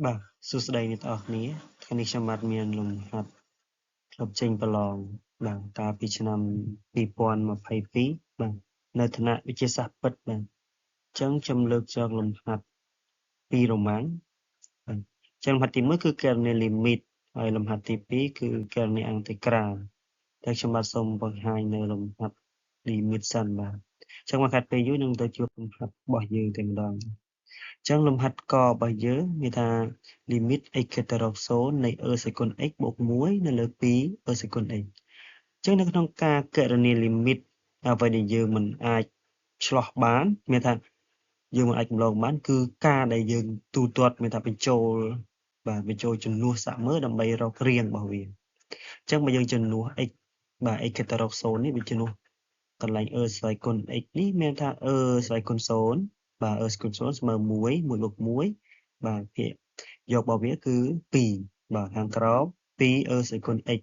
បាទសួស្តីអ្នកទាំងអស់គ្នាថ្ងៃនេះខ្ញុំបាទមានលំហាត់ក្លឹបចេញប្រឡងបាទកាលពីឆ្នាំ2022បាទនៅឋានៈវិទ្យាសាស្ត្រពិតបាទអញ្ចឹងខ្ញុំលើកយកលំហាត់ពីររ៉ូម៉ាំងបាទអញ្ចឹងលំហាត់ទី1គឺគណនាលីមីតហើយលំហាត់ទី2គឺគណនាអន្តេក្រាលតែខ្ញុំបាទសូមបង្ហាញនៅលំហាត់លីមីតសិនបាទអញ្ចឹងមកខាត់ពេលយូរនឹងទៅជួបលំហាត់របស់យើងតែម្ដងចឹងលំហាត់ករបស់យើងមានថា limit x ខិតទៅរក0នៃ e សេគុណ x បូក1នៅលើ2 e សេគុណ x ចឹងនៅក្នុងការគណនា limit អ្វីដែលយើងមិនអាចឆ្លោះបានមានថាយើងមិនអាចចម្លងបានគឺការដែលយើងទូទាត់មានថាបញ្ចូលបាទបញ្ចូលចំនួនសាក់មើលដើម្បីរករាងរបស់វាចឹងបើយើងចំនួន x បាទ x ខិតទៅរក0នេះវាចំនួនកន្លែង e ស្វ័យគុណ x នេះមានថា e ស្វ័យគុណ0បាទ e ស្វ័យគុណ0ស្មើ1 1បូក1បាទភាគយករបស់វាគឺ2បាទខាងក្រោម2 e ស្វ័យគុណ x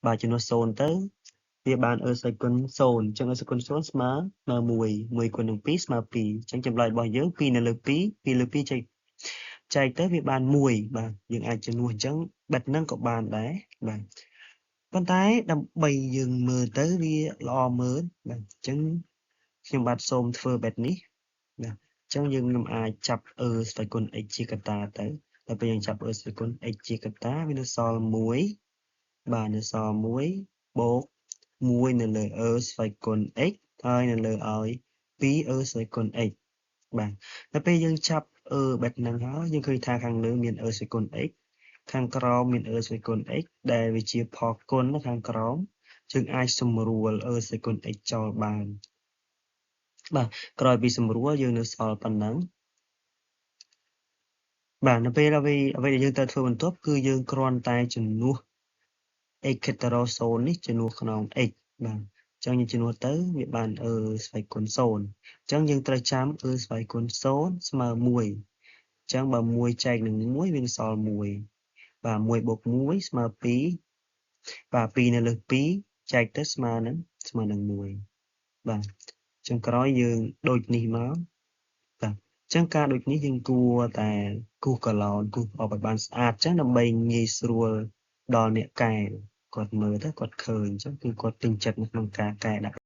បាទចំនួន0ទៅវាបាន e ស្វ័យគុណ0អញ្ចឹង e ស្វ័យគុណ0ស្មើ1 1គុណនឹង2ស្មើ2អញ្ចឹងចម្លើយរបស់យើង2នៅលើ2 2លើ2ចែកទៅវាបាន1បាទយើងអាចចំនួនអញ្ចឹងបិទហ្នឹងក៏បានដែរបាទប៉ុន្តែដើម្បីយើងមើលទៅវាល្អមើលបាទអញ្ចឹងខ្ញុំបាទសូមធ្វើបែបនេះបាទអញ្ចឹងខ្ញុំអាចចាប់ស្វ័យគុណ x ជាកត្តាទៅដល់ពេលយើងចាប់ស្វ័យគុណ x ជាកត្តាវានៅសល់1បាទនៅសល់1បូក1នៅលើស្វ័យគុណ x ហើយនៅលើឲ្យ2ស្វ័យគុណ x បាទដល់ពេលយើងចាប់បែបហ្នឹងហើយយើងឃើញថាខាងលើមានស្វ័យគុណ x ខាងក្រោមមានស្វ័យគុណ x ដែលវាជាផលគុណខាងក្រោមយើងអាចសម្រួលស្វ័យគុណ x ចោលបានបាទក្រោយពីសម្រួលយើងនៅសល់ប៉ុណ្ណឹងបាទនៅពេលអ្វីដែលយើងត្រូវធ្វើបន្ទាប់គឺយើងគ្រាន់តែជំនួស x ខិតទៅរក0នេះជំនួសក្នុង x បាទអញ្ចឹងយើងជំនួសទៅវាបានស្វ័យគុណ0អញ្ចឹងយើងត្រូវចាំស្វ័យគុណ0ស្មើ1អញ្ចឹងបើ1ចែកនឹង1វាសល់1បាទ1បូក1ស្មើ2បាទ2នៅលើ2ចែកទៅស្មើនឹង1បាទអញ្ចឹងក្រោយយើងដូចនេះមកបាទអញ្ចឹងការដូចនេះយើងគួរតែគូសកាឡោនគូសអបឲ្យបានស្អាតអញ្ចឹងដើម្បីងាយស្រួលដល់អ្នកកែគាត់មើលទៅគាត់ឃើញអញ្ចឹងគឺគាត់ពេញចិត្តនៅក្នុងការកែដាក់